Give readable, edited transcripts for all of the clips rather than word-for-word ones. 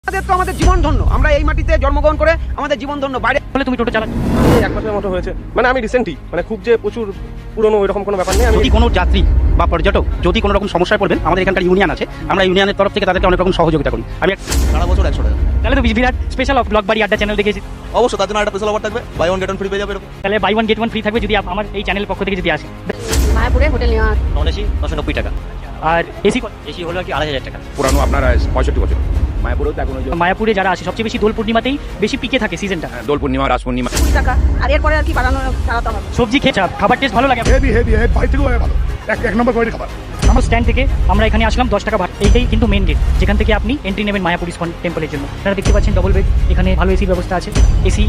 আমাদের তো আমাদের জীবন ধন্য, আমরা এই মাটিতে জন্মগ্রহণ করে আমাদের জীবন ধন্য। বাইরে বলে তুমি টোটো চালাচ্ছ? এক মাসের মতো হয়েছে, মানে আমি রিসেন্টলি, মানে খুব যে প্রচুর পুরনো এরকম কোনো ব্যাপার নেই। যদি কোনো যাত্রী বা পর্যটক যদি কোনো রকম সমস্যায় পড়বেন, আমাদের এখানকার ইউনিয়ন আছে, আমরা ইউনিয়নের তরফ থেকে তাদেরকে অনেক রকম সহযোগিতা করি। আমি সারা বছর 100 টাকা। তাহলে তো বিরাট স্পেশাল ব্লগবাড়ি আড্ডা চ্যানেল দেখেছি। অবশ্যই তার জন্য একটা স্পেশাল অফার থাকবে, buy one get one free পেয়ে যাবে এরকম। তাহলে buy one get one free থাকবে যদি আমার এই চ্যানেলের পক্ষ থেকে যদি আসে। মায়াপুরে হোটেল নেওয়া। নন এসি 990 টাকা, আর এসি এসি হলো কি 2500 টাকা। পুরানো আপনার 65 বছর মায়াপুরেও তো এখন ওই যে মায়াপুরে যারা আসে সবচেয়ে বেশি দোল পূর্ণিমাতেই বেশি পিকে থাকে সিজনটা। দোল পূর্ণিমা, রাস পূর্ণিমা। 20 টাকা। আর এরপরে আর কি বাড়ানো চালাতে হবে। সবজি খেয়ে খাবার টেস্ট ভালো লাগে। হেভি হেভি বাড়ি থেকেও ভালো, এক নম্বর কোয়ালিটি খাবার। আমার স্ট্যান্ড থেকে আমরা এখানে আসলাম 10 টাকা ভাড়া। এইটাই কিন্তু মেন গেট, যেখান থেকে আপনি এন্ট্রি নেবেন মায়াপুর ইসকন টেম্পলের জন্য। আপনারা দেখতে পাচ্ছেন ডবল বেড, এখানে ভালো এসির ব্যবস্থা আছে। এসি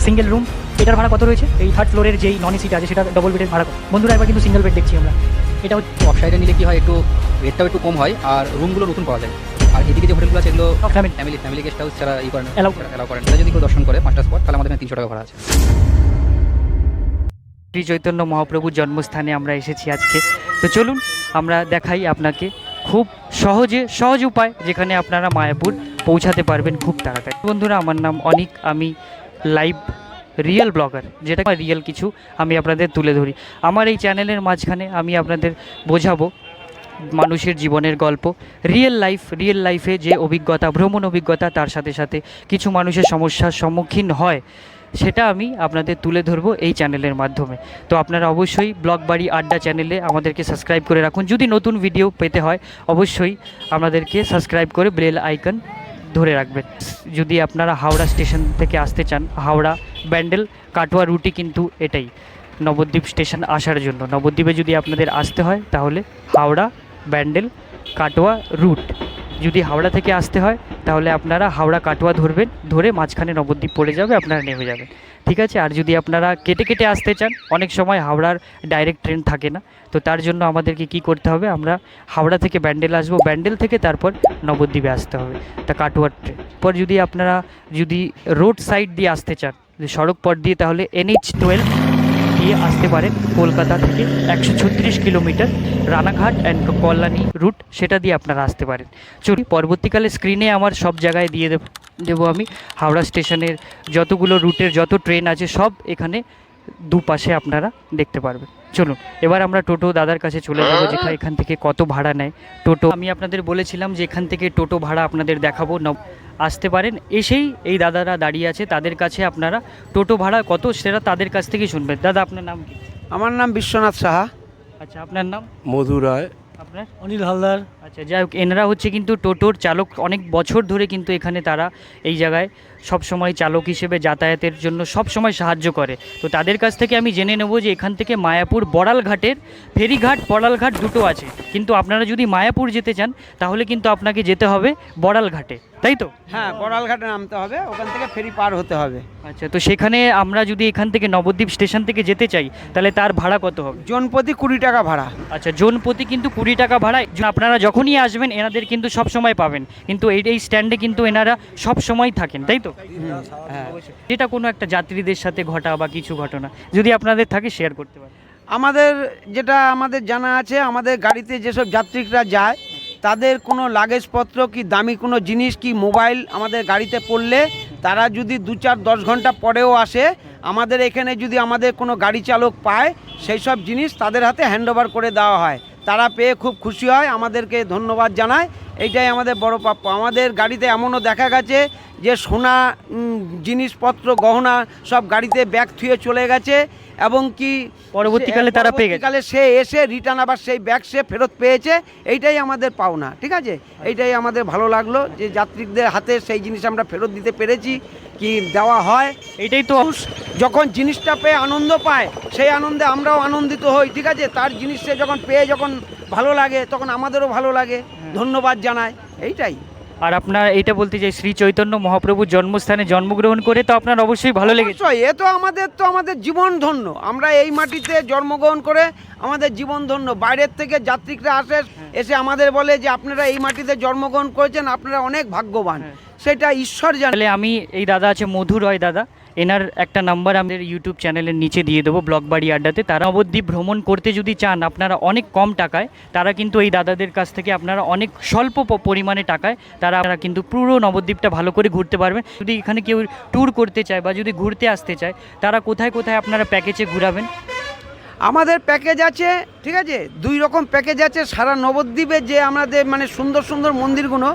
সিঙ্গেল রুম, এটার ভাড়া কত রয়েছে? এই থার্ড ফ্লোরের যেই নন এসিটা আছে সেটা ডবল বেডের ভাড়া। বন্ধুরা এবার কিন্তু সিঙ্গেল বেড দেখছি আমরা। এটা হচ্ছে অফসাইডে নিলে কি হয়, একটু রেটটাও একটু কম হয় আর রুমগুলো নতুন পাওয়া যায়। আর এদিকে যে হোটেলগুলো আছে এগুলো ফ্যামিলি গেস্ট হাউস যারা ই করেন Allow অ্যালাউ করেন, তারা যদি কেউ দর্শন করে 5টা স্পট, তাহলে আমাদের এখানে 300 টাকা ভাড়া আছে। শ্রী চৈতন্য মহাপ্রভুর জন্মস্থানে আমরা এসেছি আজকে। তো চলুন আমরা দেখাই আপনাকে খুব সহজ উপায় যেখানে আপনারা মায়াপুর পৌঁছাতে পারবেন খুব তাড়াতাড়ি। বন্ধুরা, আমার নাম অনিক, আমি লাইভ রিয়েল ব্লগার, যেটা রিয়েল কিছু আমি আপনাদের তুলে ধরি। আমার এই চ্যানেলের মাঝখানে আমি আপনাদের বোঝাবো মানুষের জীবনের গল্প, রিয়েল লাইফে যে অভিজ্ঞতা, ভ্রমণ অভিজ্ঞতা, তার সাথে সাথে কিছু মানুষের সমস্যার সম্মুখীন হয় সেটা আমি আপনাদের তুলে ধরবো এই চ্যানেলের মাধ্যমে। তো আপনারা অবশ্যই ব্লগবাড়ি আড্ডা চ্যানেলে আমাদেরকে সাবস্ক্রাইব করে রাখুন। যদি নতুন ভিডিও পেতে হয় অবশ্যই আমাদেরকে সাবস্ক্রাইব করে বেল আইকন ধরে রাখবেন। যদি আপনারা হাওড়া স্টেশন থেকে আসতে চান, হাওড়া ব্যান্ডেল কাটোয়া রুটই কিন্তু এটাই নবদ্বীপ স্টেশন আসার জন্য। নবদ্বীপে যদি আপনাদের আসতে হয় তাহলে হাওড়া ব্যান্ডেল কাটোয়া রুট। যদি হাওড়া থেকে আসতে হয় তাহলে আপনারা হাওড়া কাটোয়া ধরবেন, ধরে মাঝখানে নবদ্বীপ পড়ে যাবে, আপনারা নেমে যাবেন, ঠিক আছে। আর যদি আপনারা কেটে আসতে চান, অনেক সময় হাওড়ার ডাইরেক্ট ট্রেন থাকে না, তো তার জন্য আমাদেরকে কি করতে হবে, আমরা হাওড়া থেকে ব্যান্ডেল আসবো, ব্যান্ডেল থেকে তারপর নবদ্বীপে আসতে হবে, তা কাটোয়ার ট্রেন। পর যদি আপনারা রোড সাইড দিয়ে আসতে চান, সড়ক পথ দিয়ে, তাহলে NH-12 দিয়ে আসতে পারেন। কলকাতা থেকে 136 kilometre Ranaghat and Kalyani route, সেটা দিয়ে আপনারা আসতে পারেন। চলুন, পরবর্তীকালে স্ক্রিনে আমার সব জায়গায় দিয়ে দেবো আমি হাওড়া স্টেশনের যতগুলো রুটের যত ট্রেন আছে সব এখানে দুপাশে আপনারা দেখতে পারবেন। চলুন এবার আমরা টোটো দাদার কাছে চলে যাবো, যেখানে এখান থেকে কত ভাড়া নেয় টোটো। আমি আপনাদের বলেছিলাম যে এখান থেকে টোটো ভাড়া আপনাদের দেখাবো, আসতে পারেন। এসেই এই দাদারা দাঁড়িয়ে আছে, তাদের কাছে আপনারা টোটো ভাড়া কত সেটা তাদের কাছ থেকে শুনবেন। দাদা আপনার নাম কি? আমার নাম বিশ্বনাথ সাহা। আচ্ছা, আপনার নাম? মধু রায়। আপনার? অনিল হালদার। আচ্ছা, যাই হোক, এনারা হচ্ছে কিন্তু টোটোর চালক, অনেক বছর ধরে কিন্তু এখানে তারা এই জায়গায় সব সময় চালক হিসেবে যাতায়াতের জন্য সব সময় সাহায্য করে। তো তাদের কাছ থেকে আমি জেনে নেব যে এখান থেকে মায়াপুর বড়ালঘাটের ফেরিঘাট বড়ালঘাট দুটো আছে, কিন্তু আপনারা যদি মায়াপুর যেতে চান তাহলে কিন্তু আপনাকে যেতে হবে বড়ালঘাটে, তাই তো? হ্যাঁ, বড়ালঘাটে নামতে হবে, ওখান থেকে ফেরি পার হতে হবে। আচ্ছা, তো সেখানে আমরা যদি এখান থেকে নবদ্বীপ স্টেশন থেকে যেতে চাই তাহলে তার ভাড়া কত হবে? জনপ্রতি 20 টাকা ভাড়া। আচ্ছা, জনপ্রতি কিন্তু 20 টাকা ভাড়া। আপনারা যখনই আসবেন এনাদের কিন্তু সব সময় পাবেন, কিন্তু এই স্ট্যান্ডে কিন্তু এনারা সব সময় থাকেন, তাই তো? হ্যাঁ, যেটা কোনো একটা যাত্রীদের সাথে ঘটা বা কিছু ঘটনা যদি আপনাদের থাকে শেয়ার করতে পারেন। আমাদের জানা আছে, আমাদের গাড়িতে যেসব যাত্রীরা যায় তাদের কোনো লাগেজপত্র কি দামি কোনো জিনিস কি মোবাইল আমাদের গাড়িতে পড়লে তারা যদি 2-4-10 ঘন্টা পরেও আসে, আমাদের এখানে যদি আমাদের কোনো গাড়ি চালক পায় সেই সব জিনিস তাদের হাতে হ্যান্ডওভার করে দেওয়া হয়। তারা পেয়ে খুব খুশি হয়, আমাদেরকে ধন্যবাদ জানায়। এইটাই আমাদের বড় প্রাপ্য। আমাদের গাড়িতে এমনও দেখা গেছে যে সোনা জিনিসপত্র গহনা সব গাড়িতে ব্যাগ থুয়ে চলে গেছে, এবং কি পরবর্তীকালে তারা পেয়ে গেছে, সে এসে রিটার্ন আবার সেই ব্যাগ সে ফেরত পেয়েছে। এইটাই আমাদের পাওনা, ঠিক আছে। এইটাই আমাদের ভালো লাগলো যে যাত্রীদের হাতে সেই জিনিস আমরা ফেরত দিতে পেরেছি, কি দেওয়া হয়। এইটাই তো যখন জিনিসটা পেয়ে আনন্দ পায় সেই আনন্দে আমরাও আনন্দিত হই, ঠিক আছে। তার জিনিস সে যখন পেয়ে যখন ভালো লাগে তখন আমাদেরও ভালো লাগে, ধন্যবাদ জানায়, এইটাই। আর আপনার এইটা বলতে চাই, শ্রী চৈতন্য মহাপ্রভুর জন্মস্থানে জন্মগ্রহণ করে তো আপনার অবশ্যই ভালো লেগেছে। এ তো আমাদের জীবন ধন্য, আমরা এই মাটিতে জন্মগ্রহণ করে আমাদের জীবন ধন্য। বাইরের থেকে যাত্রীরা এসে আমাদের বলে যে আপনারা এই মাটিতে জন্মগ্রহণ করেছেন, আপনারা অনেক ভাগ্যবান, সেটা ঈশ্বর জানে। তাহলে আমি এই দাদা আছে মধু রয় দাদা, এনার একটা নাম্বার আমাদের ইউটিউব চ্যানেলের নিচে দিয়ে দেবো, ব্লগবাড়ি আড্ডাতে। তারা নবদ্বীপ ভ্রমণ করতে যদি চান আপনারা অনেক কম টাকায়, তারা কিন্তু এই দাদাদের কাছ থেকে আপনারা অনেক স্বল্প পরিমাণে টাকায় তারা কিন্তু পুরো নবদ্বীপটা ভালো করে ঘুরতে পারবেন। যদি এখানে কেউ ট্যুর করতে চায় বা যদি ঘুরতে আসতে চায়, তারা কোথায় কোথায় আপনারা প্যাকেজে ঘুরাবেন? আমাদের প্যাকেজ আছে, ঠিক আছে, 2 রকম প্যাকেজ আছে। সারা নবদ্বীপে যে আমাদের মানে সুন্দর সুন্দর মন্দিরগুলো,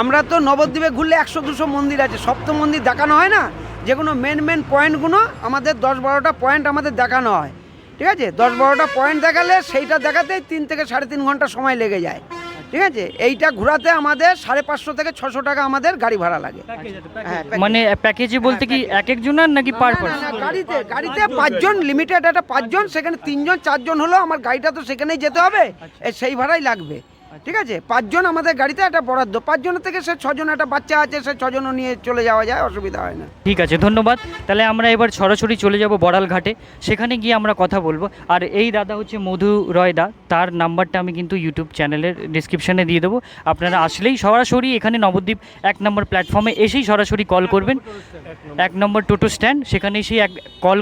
আমরা তো নবদ্বীপে ঘুরলে 100-200 মন্দির আছে, সব তো মন্দির দেখানো হয় না। যেগুলো মেন পয়েন্টগুলো আমাদের 10-12টা পয়েন্ট আমাদের দেখানো হয়, ঠিক আছে। 10-12টা পয়েন্ট দেখালে সেইটা দেখাতেই 3 থেকে 3.5 ঘন্টা সময় লেগে যায়, ঠিক আছে। এইটা ঘোরাতে আমাদের 550 থেকে 600 টাকা আমাদের গাড়ি ভাড়া লাগে। হ্যাঁ, মানে প্যাকেজে বলতে কি এক একজনের নাকি পার না, পার্সন? না, গাড়িতে 5 জন লিমিটেড, একটা 5 জন, সেখানে 3 জন 4 জন হলো আমার গাড়িটা তো সেখানেই যেতে হবে, সেই ভাড়াই লাগবে, ঠিক আছে। 5 জন আমাদের গাড়িতে একটা বরাদ্দ, 5 জনের থেকে সে 6 জন, একটা বাচ্চা আছে সে 6 জনও নিয়ে চলে যাওয়া যায়, অসুবিধা হয় না। ঠিক আছে, ধন্যবাদ। তাহলে আমরা এবার সরাসরি চলে যাব বড়াল ঘাটে, সেখানে গিয়ে আমরা কথা বলবো। আর এই দাদা হচ্ছে মধু রয় দা, তার নাম্বারটা আমি কিন্তু ইউটিউব চ্যানেলের ডিসক্রিপশানে দিয়ে দেবো। আপনারা আসলেই সরাসরি এখানে নবদ্বীপ 1 নম্বর প্ল্যাটফর্মে এসেই সরাসরি কল করবেন, 1 নম্বর টোটো স্ট্যান্ড, সেখানে এসেই কল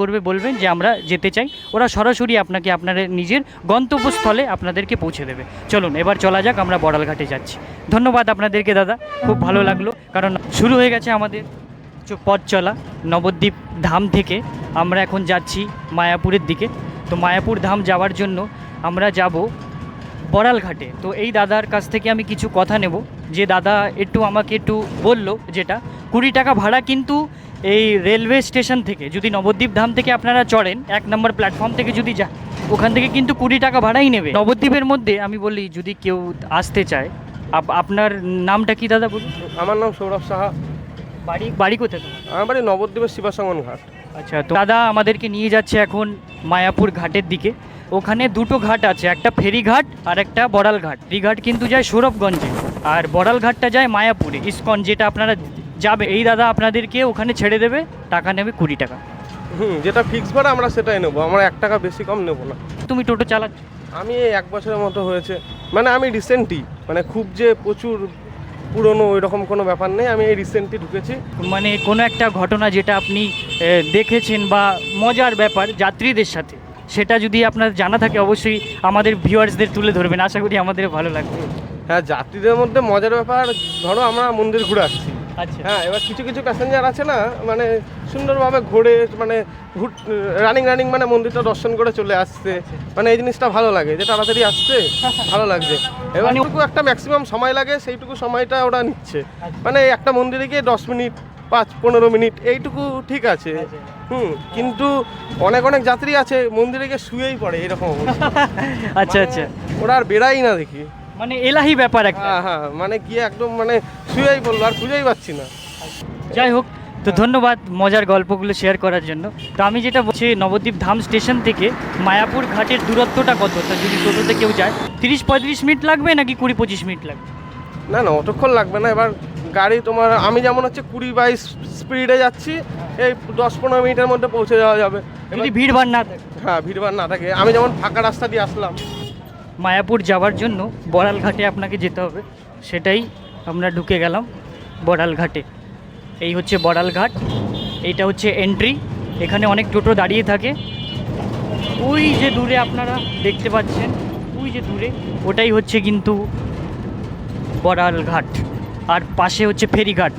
করবে, বলবেন যে আমরা যেতে চাই। ওরা সরাসরি আপনাকে আপনাদের নিজের গন্তব্যস্থলে আপনাদেরকে পৌঁছে দেবে। চলুন এবার চলা যাক, আমরা বড়াল ঘাটে যাচ্ছি। ধন্যবাদ আপনাদেরকে দাদা, খুব ভালো লাগলো, কারণ শুরু হয়ে গেছে আমাদের পথ চলা। নবদ্বীপ ধাম থেকে আমরা এখন যাচ্ছি মায়াপুরের দিকে। তো মায়াপুর ধাম যাওয়ার জন্য আমরা যাব বড়াল ঘাটে। তো এই দাদার কাছ থেকে আমি কিছু কথা নেব, যে দাদা আমাকে একটু বললো, যেটা 20 টাকা ভাড়া কিন্তু এই রেলওয়ে স্টেশন থেকে যদি নবদ্বীপ ধাম থেকে আপনারা চড়েন, 1 নম্বর প্ল্যাটফর্ম থেকে যদি যান, ওখান থেকে কিন্তু 20 টাকা ভাড়াই নেবে। নবদ্বীপের মধ্যে আমি বলি যদি কেউ আসতে চায়, আপনার নামটা কি দাদা বলুন? আমার নাম সৌরভ সাহা। বাড়ি কোথায় তোমার? আমার বাড়ি নবদ্বীপের শিবাসঙ্গন ঘাট। আচ্ছা, তো দাদা আমাদেরকে নিয়ে যাচ্ছে এখন মায়াপুর ঘাটের দিকে। ওখানে 2টো ঘাট আছে, একটা ফেরিঘাট আর একটা বড়াল ঘাট। ফেরিঘাট কিন্তু যায় সৌরভগঞ্জে, আর বড়াল ঘাটটা যায় মায়াপুরে, ইসকন, যেটা আপনারা যাবে। এই দাদা আপনাদেরকে ওখানে ছেড়ে দেবে, টাকা নেবে 20 টাকা। যেটা ফিক্স ভাড়া আমরা সেটাই নেবো, আমরা 1 টাকা বেশি কম নেবো না। তুমি টোটো চালাচ্ছ? আমি 1 বছরের মতো হয়েছে, মানে আমি রিসেন্টই, মানে খুব যে প্রচুর পুরনো ওই রকম কোনো ব্যাপার নেই, আমি এই রিসেন্টলি ঢুকেছি। মানে কোনো একটা ঘটনা যেটা আপনি দেখেছেন বা মজার ব্যাপার যাত্রীদের সাথে, সেটা যদি আপনার জানা থাকে অবশ্যই আমাদের ভিউয়ার্সদের তুলে ধরবেন, আশা করি আমাদের ভালো লাগবে। হ্যাঁ, যাত্রীদের মধ্যে মজার ব্যাপার, ধরো আমরা মন্দির ঘুরে আসছি, আচ্ছা, হ্যাঁ, এবার কিছু কিছু প্যাসেঞ্জার আছে না, মানে সুন্দরভাবে ঘোরে, মানে রানিং মানে মন্দিরটা দর্শন করে চলে আসছে, মানে এই জিনিসটা ভালো লাগে যে তাড়াতাড়ি আসছে, ভালো লাগছে। এবার একটা ম্যাক্সিমাম সময় লাগে, সেইটুকু সময়টা ওরা নিচ্ছে, মানে একটা মন্দিরে গিয়ে 10 মিনিট 5-15 মিনিট এইটুকু ঠিক আছে। কিন্তু অনেক যাত্রী আছে মন্দিরে গিয়ে শুয়েই পড়ে, এরকম অবস্থা। আচ্ছা, ওরা আর বেড়াই না দেখি, মানে এলাহি ব্যাপার একটা। হ্যাঁ, মানে গিয়ে একদম মানে শুয়েই পড়লো, আর খুঁজেই পাচ্ছি না। যাই হোক, তো ধন্যবাদ মজার গল্পগুলো শেয়ার করার জন্য। তো আমি যেটা বলছি, নবদ্বীপ ধাম স্টেশন থেকে মায়াপুর ঘাটের দূরত্বটা কত? তো যদি টোটোতে কেউ যায় 30-35 মিনিট লাগবে নাকি 20-25 মিনিট লাগবে? না, অতক্ষণ লাগবে না। এবার গাড়ি তোমার, আমি যেমন হচ্ছে 20-22 স্পিডে যাচ্ছি, এই 10-15 মিনিটের মধ্যে পৌঁছে যাওয়া যাবে, যদি ভিড়ভাড় না থাকে। হ্যাঁ, ভিড়ভাড় না থাকে। আমি যেমন ফাঁকা রাস্তা দিয়ে আসলাম। মায়াপুর যাওয়ার জন্য বড়াল ঘাটে আপনাকে যেতে হবে, সেটাই আমরা ঢুকে গেলাম বড়াল ঘাটে। এই হচ্ছে বড়াল ঘাট, এইটা হচ্ছে এন্ট্রি। এখানে অনেক টোটো দাঁড়িয়ে থাকে, ওই যে দূরে আপনারা দেখতে পাচ্ছেন, ওই যে দূরে, ওটাই হচ্ছে কিন্তু বড়াল ঘাট, আর পাশে হচ্ছে ফেরিঘাট।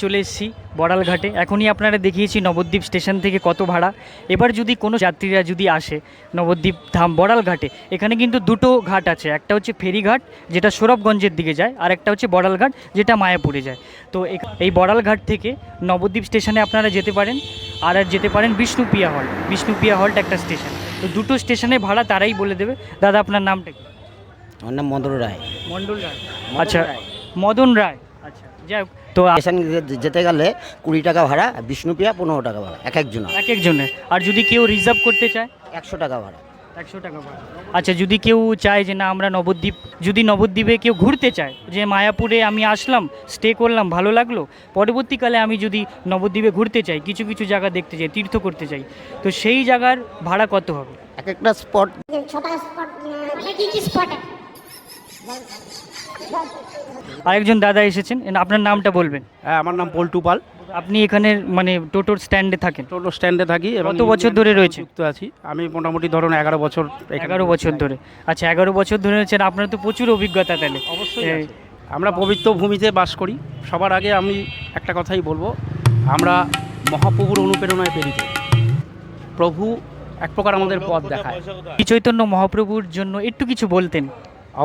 চলে এসেছি বড়াল ঘাটে। এখনই আপনারা দেখিয়েছি নবদ্বীপ স্টেশন থেকে কত ভাড়া। এবার যদি কোনো যাত্রীরা যদি আসে নবদ্বীপ ধাম বড়াল ঘাটে, এখানে কিন্তু 2টো ঘাট আছে, একটা হচ্ছে ফেরিঘাট যেটা সৌরভগঞ্জের দিকে যায়, আর একটা হচ্ছে বড়াল ঘাট যেটা মায়াপুরে যায়। তো এই বড়াল ঘাট থেকে নবদ্বীপ স্টেশনে আপনারা যেতে পারেন, আর যেতে পারেন বিষ্ণুপ্রিয়া হল্ট একটা স্টেশন। তো 2টো স্টেশনে ভাড়া তারাই বলে দেবে। দাদা আপনার নামটা কি? আমার নাম মন্ডল রায়। মণ্ডল রায়, আচ্ছা, মদন রায়, আচ্ছা। যাই হোক, তো স্টেশন যেতে গেলে 20 টাকা ভাড়া, বিষ্ণুপ্রিয়া 15 টাকা ভাড়া এক একজনের। আর যদি কেউ রিজার্ভ করতে চায় 100 টাকা ভাড়া। 100 টাকা ভাড়া। আচ্ছা, যদি কেউ চায় যে না আমরা নবদ্বীপে কেউ ঘুরতে চায়, যে মায়াপুরে আমি আসলাম, স্টে করলাম, ভালো লাগলো, পরবর্তীকালে আমি যদি নবদ্বীপে ঘুরতে চাই, কিছু কিছু জায়গা দেখতে চাই, তীর্থ করতে চাই, তো সেই জায়গার ভাড়া কত হবে? এক একটা স্পট ছোটা স্পট কি কি স্পট আরেকজন দাদা এসেছেন, আপনার নামটা বলবেন। হ্যাঁ, আমার নাম পল্টু পাল। আপনি এখানে মানে টোটোর স্ট্যান্ডে থাকেন? টোটো স্ট্যান্ডে থাকি। কত বছর ধরে রয়েছে? যুক্ত আছি আমি মোটামুটি ধরুন 11 বছর। 11 বছর ধরে। আচ্ছা, 11 বছর ধরে রয়েছেন, আপনার তো প্রচুর অভিজ্ঞতা তাহলে। অবশ্যই আছে। আমরা পবিত্র ভূমিতে বাস করি। সবার আগে আমি একটা কথাই বলবো, আমরা মহাপ্রভুর অনুপ্রেরণায় প্রেরিত। প্রভু এক প্রকার আমাদের পথ দেখায়। শ্রী চৈতন্য মহাপ্রভুর জন্য একটু কিছু বলতেন?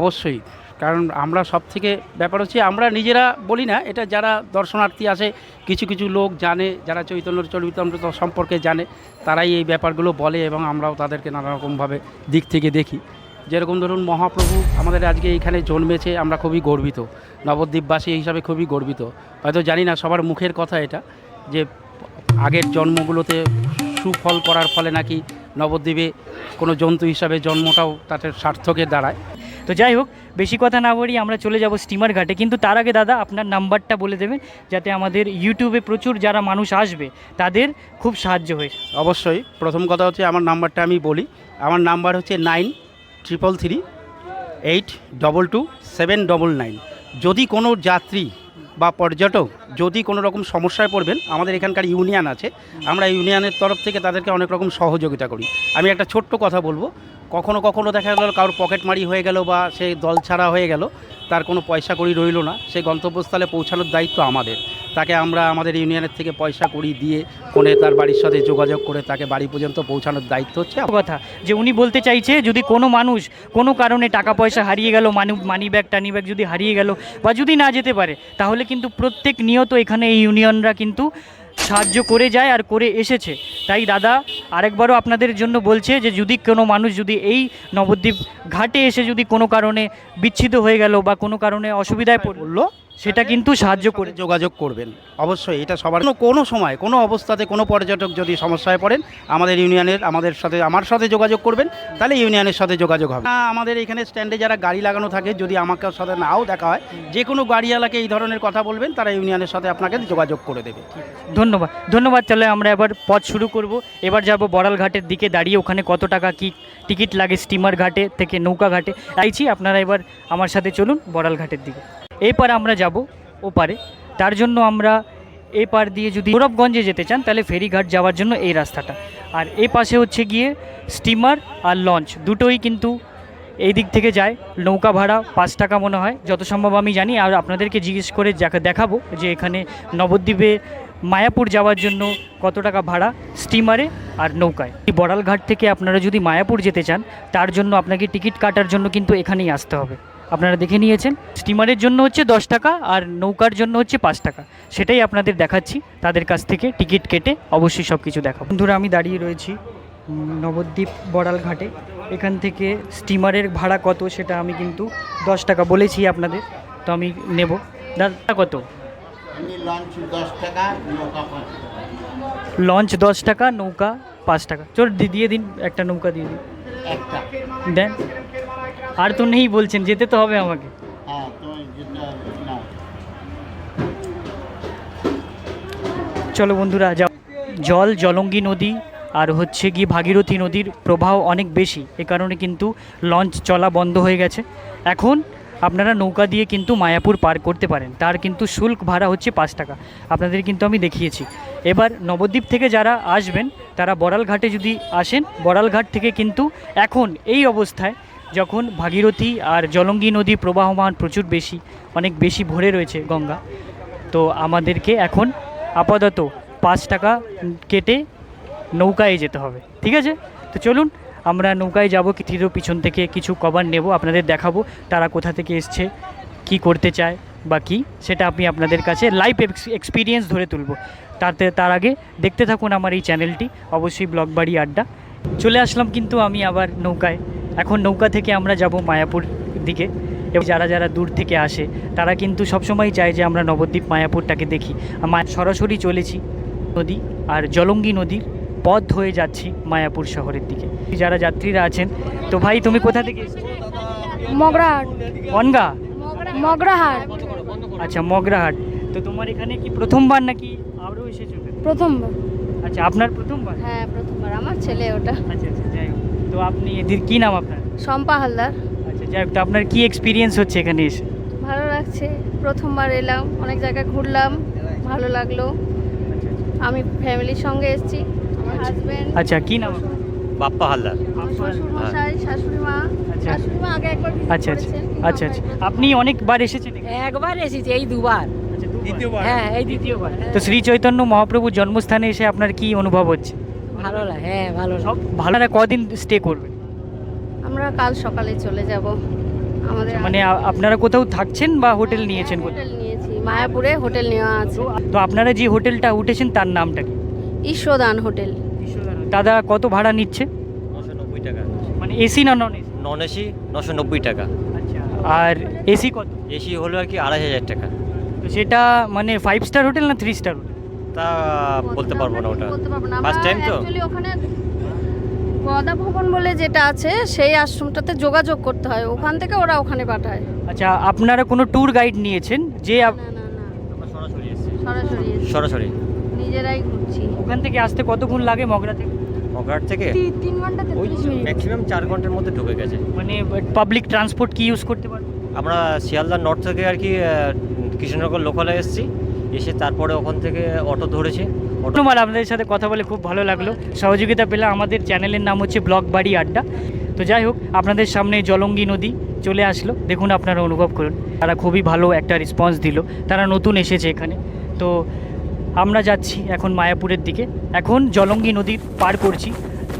অবশ্যই, কারণ আমরা সব থেকে ব্যাপার হচ্ছে আমরা নিজেরা বলি না, এটা যারা দর্শনার্থী আসে কিছু কিছু লোক জানে, যারা চৈতন্য চরিতামৃত সম্পর্কে জানে, তারাই এই ব্যাপারগুলো বলে এবং আমরাও তাদেরকে নানা রকমভাবে দিক থেকে দেখি। যেরকম ধরুন মহাপ্রভু আমাদের আজকে এইখানে জন্মেছে, আমরা খুবই গর্বিত। নবদ্বীপবাসী হিসাবে খুবই গর্বিত। হয়তো জানি না সবার মুখের কথা এটা, যে আগের জন্মগুলোতে সুফল করার ফলে নাকি নবদ্বীপে কোনো জন্তু হিসাবে জন্মটাও তাদের সার্থকের দাঁড়ায়। তো যাই হোক, বেশি কথা না বলি আমরা চলে যাব স্টিমার ঘাটে। কিন্তু তার আগে দাদা আপনার নাম্বারটা বলে দেবেন, যাতে আমাদের ইউটিউবে প্রচুর যারা মানুষ আসবে তাদের খুব সাহায্য হয়। অবশ্যই, প্রথম কথা হচ্ছে আমার নাম্বারটা আমি বলি। আমার নাম্বার হচ্ছে 9333822799। যদি কোনো যাত্রী বা পর্যটক যদি কোনো রকম সমস্যায় পড়বেন, আমাদের এখানকার ইউনিয়ন আছে, আমরা ইউনিয়নের তরফ থেকে তাদেরকে অনেক রকম সহযোগিতা করি। আমি একটা ছোট্ট কথা বলবো, কখনো কখনো দেখা গেল কারোর পকেটমারি হয়ে গেল বা সে দল ছাড়া হয়ে গেল, তার কোনো পয়সা কড়ি রইল না, সেই গন্তব্যস্থলে পৌঁছানোর দায়িত্ব আমাদের। তাকে আমরা আমাদের ইউনিয়নের থেকে পয়সা কড়ি দিয়ে ফোনে তার বাড়ির সাথে যোগাযোগ করে তাকে বাড়ি পর্যন্ত পৌঁছানোর দায়িত্ব হচ্ছে কথা। যে উনি বলতে চাইছে, যদি কোনো মানুষ কোনো কারণে টাকা পয়সা হারিয়ে গেল, মানি ব্যাগ টানি ব্যাগ যদি হারিয়ে গেল বা যদি না যেতে পারে, তাহলে কিন্তু প্রত্যেক নিয়ত এখানে এই ইউনিয়নরা কিন্তু সাহায্য করে যায় আর করে এসেছে। তাই দাদা আরেকবারও আপনাদের জন্য বলছে যে যদি কোনো মানুষ যদি এই নবদ্বীপ ঘাটে এসে যদি কোনো কারণে বিচ্ছিন্ন হয়ে গেল বা কোনো কারণে অসুবিধায় পড়লো, সেটা কিন্তু সাহায্য করে যোগাযোগ করবেন। অবশ্যই এটা সবার কোনো সময় কোনো অবস্থাতে কোনো পর্যটক যদি সমস্যায় পড়েন, আমাদের ইউনিয়নের আমার সাথে যোগাযোগ করবেন, তাহলে ইউনিয়নের সাথে যোগাযোগ হবে। আমাদের এখানে স্ট্যান্ডে যারা গাড়ি লাগানো থাকে, যদি আমাকে সাথে নাও দেখা হয়, যে কোনো গাড়িওয়ালাকে এই ধরনের কথা বলবেন, তারা ইউনিয়নের সাথে আপনাকে যোগাযোগ করে দেবে। ধন্যবাদ। চলে আমরা এবার পথ শুরু করব। এবার যাব বড়াল ঘাটের দিকে, দাঁড়িয়ে ওখানে কত টাকা কি টিকিট লাগে স্টিমার ঘাটে থেকে নৌকা ঘাটে আইছি। আপনারা এবার আমার সাথে চলুন বড়াল ঘাটের দিকে। এই পারে আমরা যাব ওপারে, তার জন্য আমরা এই পার দিয়ে যদি গৌরবগঞ্জে যেতে চান, তাহলে ফেরিঘাট যাওয়ার জন্য এই রাস্তাটা। আর এই পাশে হচ্ছে গিয়ে স্টিমার আর লঞ্চ দুটোই কিন্তু এই দিক থেকে যায়। নৌকা ভাড়া 5 টাকা মনে হয়, যত সম্ভব আমি জানি। আর আপনাদেরকে জিজ্ঞেস করে দেখাবো যে এখানে নবদ্বীপে মায়াপুর যাওয়ার জন্য কত টাকা ভাড়া স্টিমারে আর নৌকায়। এই বড়াল ঘাট থেকে আপনারা যদি মায়াপুর যেতে চান, তার জন্য আপনাকে টিকিট কাটার জন্য কিন্তু এখানেই আসতে হবে। আপনারা দেখে নিয়েছেন, স্টিমারের জন্য হচ্ছে 10 টাকা আর নৌকার জন্য হচ্ছে 5 টাকা। সেটাই আপনাদের দেখাচ্ছি, তাদের কাছ থেকে টিকিট কেটে অবশ্যই সব কিছু দেখাবো। বন্ধুরা, আমি দাঁড়িয়ে রয়েছি নবদ্বীপ বড়াল ঘাটে। এখান থেকে স্টিমারের ভাড়া কত সেটা আমি কিন্তু 10 টাকা বলেছি আপনাদের, তো আমি নেব। দাদা কত? লঞ্চ 10 টাকা, নৌকা 5 টাকা। চল দিয়ে দিন, একটা নৌকা দিয়ে দিন। দেন, আর তো নেই বলছেন, যেতে তো হবে আমাকে। চলো বন্ধুরা, যাও। জলঙ্গি নদী আর হচ্ছে গিয়ে ভাগীরথী নদীর প্রবাহ অনেক বেশি, এ কারণে কিন্তু লঞ্চ চলা বন্ধ হয়ে গেছে। এখন আপনারা নৌকা দিয়ে কিন্তু মায়াপুর পার করতে পারেন, তার কিন্তু শুল্ক ভাড়া হচ্ছে 5 টাকা। আপনাদের কিন্তু আমি দেখিয়েছি। এবার নবদ্বীপ থেকে যারা আসবেন, তারা বড়াল ঘাটে যদি আসেন, বড়াল ঘাট থেকে কিন্তু এখন এই অবস্থায় যখন ভাগীরথী আর জলঙ্গি নদী প্রবাহমান প্রচুর বেশি, অনেক বেশি ভরে রয়েছে গঙ্গা, তো আমাদেরকে এখন আপাতত 5 টাকা কেটে নৌকায় যেতে হবে। ঠিক আছে, তো চলুন আমরা নৌকায় যাব। কিথিরও পিছন থেকে কিছু কভার নেব, আপনাদের দেখাবো তারা কোথা থেকে এসছে, কি করতে চায় বা কী, সেটা আমি আপনাদের কাছে লাইভ এক্সপিরিয়েন্স ধরে তুলব। তার আগে দেখতে থাকুন আমার এই চ্যানেলটি, অবশ্যই ব্লগবাড়ি আড্ডা। চলে আসলাম কিন্তু আমি আবার নৌকায়। এখন নৌকা থেকে আমরা যাব মায়াপুর দিকে। এবং যারা দূর থেকে আসে, তারা কিন্তু সবসময় চায় যে আমরা নবদ্বীপ মায়াপুরটাকে দেখি। সরাসরি চলেছি নদী আর জলঙ্গি নদীর পথ হয়ে যাচ্ছি মায়াপুর শহরের দিকে। যারা যাত্রীরা আছেন, তো ভাই তুমি কোথা থেকে এসেছো? মগরাহাট। বনগা? মগরাহাট। আচ্ছা, মগরাহাট। তো তোমার এখানে কি প্রথমবার নাকি আরও এসেছো? প্রথমবার। আচ্ছা, আপনার প্রথমবার? হ্যাঁ, প্রথমবার। আমার ছেলে ওটা। আচ্ছা, যাই হোক। তো আপনি এদের কী নাম আপনার? শম্পা হালদার। আচ্ছা, যাই হোক। তো আপনার কী এক্সপিরিয়েন্স হচ্ছে এখানে এসে? প্রথমবার এলাম, অনেক জায়গায় ঘুরলাম, ভালো লাগলো। আমি ফ্যামিলির সঙ্গে এসেছি, আমার হাজবেন্ড, আচ্ছা, কি নাম? বাপ্পা হালদার। শ্বশুর মশাই, শাশুড়ি মা। আচ্ছা। শাশুড়ি মা আগে একবার visit আচ্ছা আচ্ছা করেছেন, আচ্ছা আচ্ছা আপনি অনেকবার এসেছেন এখানে? একবার এসেছি, এই দুবার। আচ্ছা, দুবার। হ্যাঁ, এই দ্বিতীয়বার। তো শ্রী চৈতন্য মহাপ্রভুর জন্মস্থানে এসে আপনার কি অনুভব হচ্ছে? ভালো লাগে, হ্যাঁ ভালো সব ভালো। কদিন স্টে করবেন? আমরা কাল সকালে চলে যাব। আমাদের মানে আপনারা কোথাও থাকছেন বা হোটেল নিয়েছেন কোথাও? হোটেল নিয়েছি, মায়াপুরে হোটেল নেওয়া আছে। তো আপনারা যে হোটেলটা উঠেছেন তার নামটা কি? ঈশ্বরদান হোটেল। দাদা কত ভাড়া নিচ্ছে? 990 টাকা। মানে এসি না নন এসি? নন এসি 990 টাকা। আচ্ছা, আর এসি কত? এসি হলো আর কি 2500 টাকা। তো সেটা মানে 5 স্টার হোটেল না 3 স্টার হোটেল? তা বলতে পারবো না ওটা। বলতে পারবো না। ফার্স্ট টাইম তো। অ্যাকচুয়ালি ওখানে গদা ভবন বলে যেটা আছে সেই আশ্রমটাতে যোগাযোগ করতে হয়, ওখান থেকে ওরা ওখানে পাঠায়। আচ্ছা, আপনারা কোনো ট্যুর গাইড নিয়েছেন যে না না না, আমরা সরাসরি এসেছি। সরাসরি এসে সরাসরি নিজেরাই ঘুরছি। ওখান থেকে আসতে কতক্ষণ লাগে মগরা থেকে? মগরাট থেকে 3 ঘন্টা ওই 33 মিনিট। ম্যাক্সিমাম 4 ঘন্টার মধ্যে ঢুকে গেছে। মানে পাবলিক ট্রান্সপোর্ট কি ইউজ করতে পারবো? আমরা শিয়ালদা নর্থ থেকে আর কি কৃষ্ণনগর লোকালে এসেছি, এসে তারপরে ওখান থেকে অটো ধরেছি। ধন্যবাদ, আপনাদের সাথে কথা বলে খুব ভালো লাগলো, সহযোগিতা পেলাম। আমাদের চ্যানেলের নাম হচ্ছে ব্লগ বাড়ি আড্ডা। তো যাই হোক, আপনাদের সামনে জলঙ্গি নদী চলে আসলো, দেখুন আপনারা অনুভব করুন। তারা খুবই ভালো একটা রেসপন্স দিল, তারা নতুন এসেছে এখানে। তো আমরা যাচ্ছি এখন মায়াপুরের দিকে, এখন জলঙ্গি নদী পার করছি।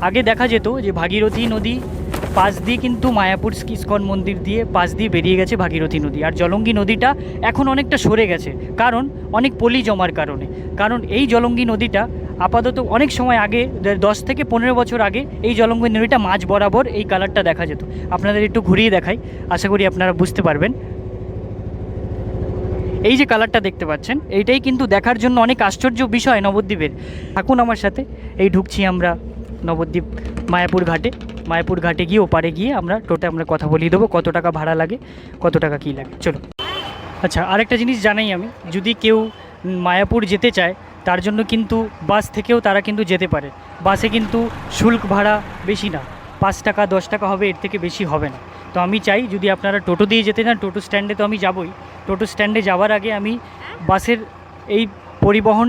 আগে দেখা যেত যে ভাগীরথী নদী পাশ দিয়ে কিন্তু মায়াপুর ইস্কন মন্দির দিয়ে পাশ দিয়ে বেরিয়ে গেছে ভাগীরথী নদী, আর জলঙ্গি নদীটা এখন অনেকটা সরে গেছে, কারণ অনেক পলি জমার কারণে। কারণ এই জলঙ্গি নদীটা আপাতত অনেক সময় আগে 10 থেকে 15 বছর আগে এই জলঙ্গি নদীটা মাঝ বরাবর এই কালারটা দেখা যেত। আপনাদের একটু ঘুরিয়ে দেখাই, আশা করি আপনারা বুঝতে পারবেন। এই যে কালারটা দেখতে পাচ্ছেন, এইটাই কিন্তু দেখার জন্য অনেক আশ্চর্য বিষয় নবদ্বীপের। থাকুন আমার সাথে, এই ঢুকছি আমরা নবদ্বীপ মায়াপুর ঘাটে। মায়াপুর ঘাটে গিয়ে ওপারে গিয়ে আমরা আমরা কথা বলিয়ে দেবো কত টাকা ভাড়া লাগে, কত টাকা কী লাগে। চলো। আচ্ছা, আরেকটা জিনিস জানাই আমি, যদি কেউ মায়াপুর যেতে চায় তার জন্য কিন্তু বাস থেকেও তারা কিন্তু যেতে পারে। বাসে কিন্তু শুল্ক ভাড়া বেশি না, 5 টাকা 10 টাকা হবে, এর থেকে বেশি হবে না। তো আমি চাই যদি আপনারা টোটো দিয়ে যেতে চান, টোটো স্ট্যান্ডে তো আমি যাবই, টোটো স্ট্যান্ডে যাওয়ার আগে আমি বাসের এই পরিবহন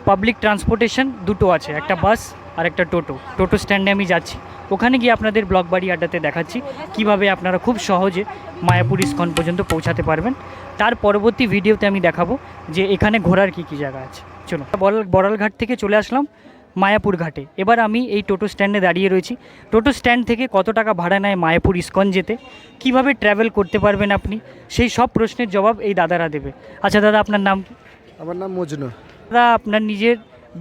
পাবলিক ট্রান্সপোর্টেশন দুটো আছে, একটা বাস আর একটা টোটো। টোটো স্ট্যান্ডে আমি যাচ্ছি, ওখানে গিয়ে আপনাদের ব্লগ বাড়ি আড্ডাতে দেখাচ্ছি কিভাবে আপনারা খুব সহজে মায়াপুর ইস্কন পর্যন্ত পৌঁছাতে পারবেন। তার পরবর্তী ভিডিওতে আমি দেখাবো যে এখানে ঘোরার কী কী জায়গা আছে। চলো, বড়ালঘাট থেকে চলে আসলাম মায়াপুর ঘাটে। এবার আমি এই টোটো স্ট্যান্ডে দাঁড়িয়ে রয়েছি। টোটো স্ট্যান্ড থেকে কত টাকা ভাড়া নেয় মায়াপুর ইস্কন যেতে, কিভাবে ট্র্যাভেল করতে পারবেন আপনি, সেই সব প্রশ্নের জবাব এই দাদারা দেবে। আচ্ছা দাদা, আপনার নাম কি? আমার নাম মজনু। দাদা, আপনার নিজের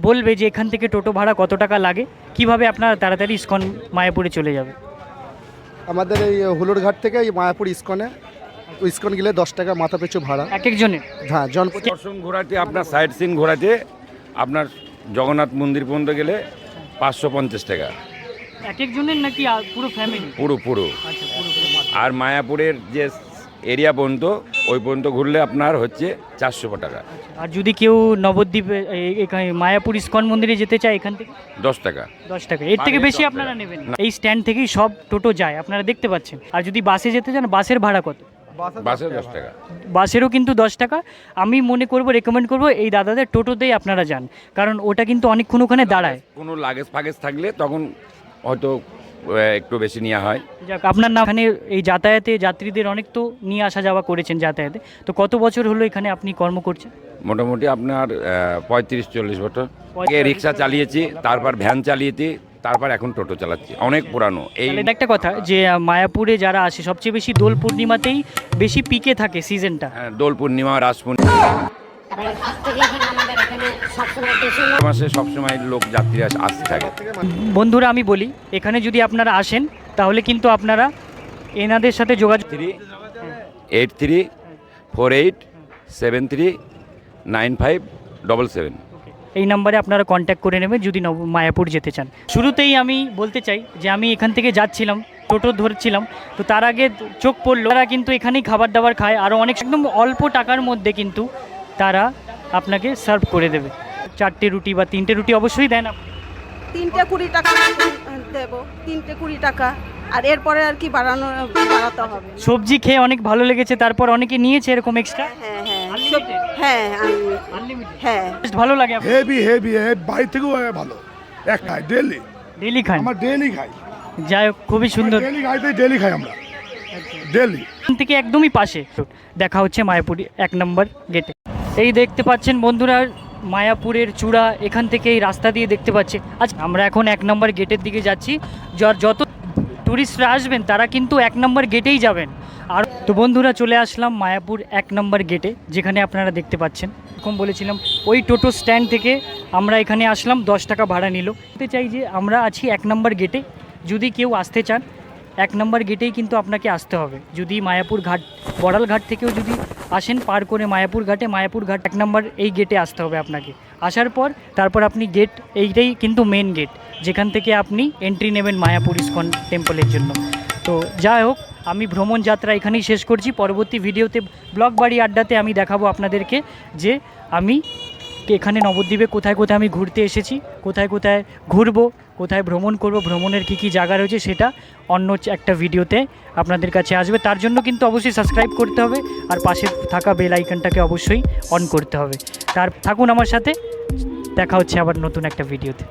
বলবে যে এখান থেকে টোটো ভাড়া কত টাকা লাগে, কিভাবে আপনারা তাড়াতাড়ি ইস্কন মায়াপুরে চলে যাবে। আমাদের এই হুলুর ঘাট থেকে এই মায়াপুর ইস্কনে, ইস্কন গেলে 10 টাকা মাথা পিছু ভাড়া। এক একজনের? হ্যাঁ, জনপ্রতি। দর্শন ঘোরাতে আপনার সাইড সিন ঘোরাতে আপনার জগন্নাথ মন্দির পর্যন্ত গেলে 550 টাকা এক একজনের নাকি পুরো ফ্যামিলি? পুরো পুরো। আচ্ছা, পুরো। আর মায়াপুরের যে এরিয়া পর্যন্ত ওই পর্যন্ত ঘুরলে আপনার হচ্ছে 400 টাকা। আর যদি কেউ নবদ্বীপে এখানে মায়াপুর ইস্কন মন্দিরে যেতে চায় এখান থেকে? 10 টাকা। 10 টাকা, এর থেকে বেশি আপনারা নেবেন না। এই স্ট্যান্ড থেকেই সব টোটো যায়, আপনারা দেখতে পাচ্ছেন। আর যদি বাসে যেতে চান, বাসের ভাড়া কত? বাসে 10 টাকা। বাসেরও কিন্তু 10 টাকা। আমি মনে করব, রেকমেন্ড করব এই দাদাদের টোটোতেই আপনারা যান, কারণ ওটা কিন্তু অনেকক্ষণ ওখানে দাঁড়ায়। কোনো লাগেজ ফাগেজ থাকলে তখন হয়তো একটু বেশি নেওয়া হয়। যাক, আপনার নাম। এখানে এই যাতায়াতে যাত্রীদের অনেক তো নিয়ে আসা যাওয়া করেছেন যাতায়াতে, তো কত বছর হলো এখানে আপনি কর্ম করছেন? মোটামুটি আপনার 35-40 বছর। আগে রিক্সা চালিয়েছি, তারপর ভ্যান চালিয়েছি, তারপর এখন টোটো চালাচ্ছি। অনেক পুরানো। এই তাহলে একটা কথা, যে মায়াপুরে যারা আসে সবচেয়ে বেশি দোল পূর্ণিমাতেই বেশি পিকে থাকে সিজনটা। দোল পূর্ণিমা, রাস পূর্ণিমা মাসে সবসময় লোক যাত্রী আসতে থাকে। বন্ধুরা, আমি বলি, এখানে যদি আপনারা আসেন তাহলে কিন্তু আপনারা এনাদের সাথে যোগাযোগ। 834837395777 এই নাম্বারে আপনারা কন্ট্যাক্ট করে নেবেন যদি মায়াপুর যেতে চান। শুরুতেই আমি বলতে চাই যে আমি এখান থেকে যাচ্ছিলাম, টোটো ধরছিলাম, তো তার আগে চোখ পড়লো তারা কিন্তু এখানেই খাবার দাবার খায়, আরও অনেক একদম অল্প টাকার মধ্যে কিন্তু তারা আপনাকে সার্ভ করে দেবে। 4টে রুটি বা 3টে রুটি অবশ্যই দেন। 3টে 20 টাকা দেবো, 3টে 20 টাকা, আর এরপরে আর কি বাড়াতে হবে। সবজি খেয়ে অনেক ভালো লেগেছে, তারপর অনেকে নিয়েছে এরকম এক্সট্রা। হ্যাঁ হ্যাঁ হ্যাঁ হ্যাঁ বেশ ভালো লাগে আপনার? হেভি হেভি বাইরে থেকেও ভালো এক খাই ডেলি ডেলি খান? আমরা ডেলি খাই যাই হোক, খুবই সুন্দর। ডেলি খাইতে ডেলি খাই আমরা ডেলি। এখান থেকে একদমই পাশে। দেখা হচ্ছে মায়াপুর 1 নম্বর গেটে। এই দেখতে পাচ্ছেন বন্ধুরা মায়াপুরের চূড়া, এখান থেকে এই রাস্তা দিয়ে দেখতে পাচ্ছে। আচ্ছা, আমরা এখন 1 নম্বর গেটের দিকে যাচ্ছি। যত ট্যুরিস্টরা আসবেন তারা কিন্তু 1 নম্বর গেটেই যাবেন। আর তো বন্ধুরা চলে আসলাম মায়াপুর 1 নম্বর গেটে, যেখানে আপনারা দেখতে পাচ্ছেন। এরকম বলেছিলাম ওই টোটো স্ট্যান্ড থেকে আমরা এখানে আসলাম, 10 টাকা ভাড়া নিল। বলতে চাই যে আমরা আছি 1 নম্বর গেটে। যদি কেউ আসতে চান 1 নম্বর গেটেই কিন্তু আপনাকে আসতে হবে। যদি মায়াপুর ঘাট, বড়াল ঘাট থেকেও যদি আসেন পার করে মায়াপুর ঘাট 1 নম্বর এই গেটে আসতে হবে আপনাকে। আসার পর তারপর আপনি গেট, এইটাই কিন্তু মেন গেট, যেখান থেকে আপনি এন্ট্রি নেবেন মায়াপুর ইস্কন টেম্পলের জন্য। তো যাই হোক, আমি ভ্রমণ যাত্রা এখানেই শেষ করছি। পরবর্তী ভিডিওতে ব্লগ বাড়ি আড্ডাতে আমি দেখাবো আপনাদেরকে যে আমি এখানে নবদ্বীপে কোথায় কোথায় আমি ঘুরতে এসেছি, কোথায় কোথায় ঘুরবো, কোথায় ভ্রমণ করব, ভ্রমণের কী জায়গা রয়েছে, সেটা অন্য একটা ভিডিওতে আপনাদের কাছে আসবে। তার জন্য কিন্তু অবশ্যই সাবস্ক্রাইব করতে হবে আর পাশে থাকা বেল আইকনটাকে অবশ্যই অন করতে হবে। থাকুন আমার সাথে, দেখা হচ্ছে আবার নতুন একটা ভিডিওতে।